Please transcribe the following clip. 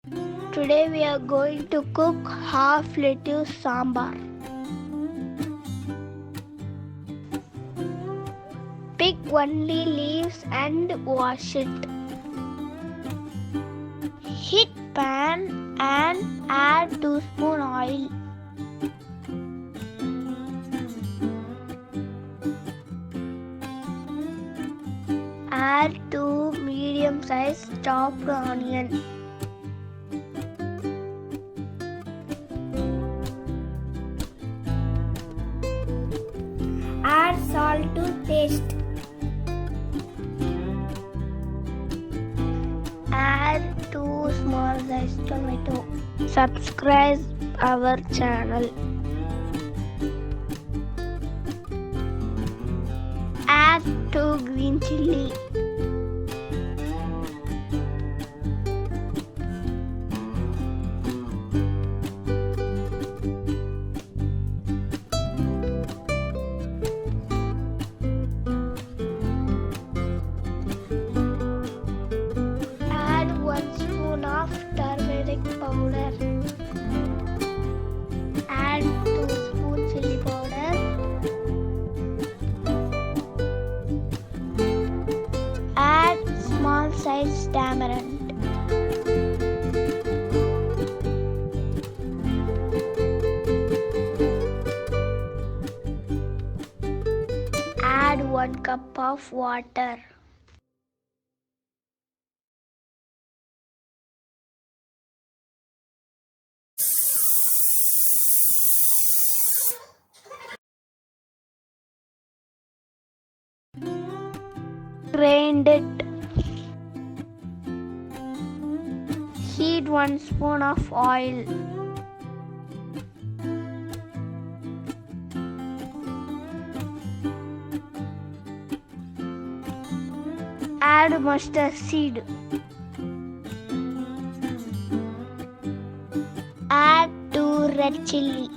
Today we are going to cook half lettuce sambar. Pick only leaves and wash it. Heat pan and add 2 spoon oil. Add 2 medium-sized chopped onion. Add salt to taste. Add 2 small-sized tomato. Subscribe our channel. Add 2 green chilli. Add 1 spoon of turmeric powder. Add 2 spoons chili powder. Add small size tamarind. Add 1 cup of water. Grind it. Heat 1 spoon of oil. Add mustard seed. Add 2 red chilli.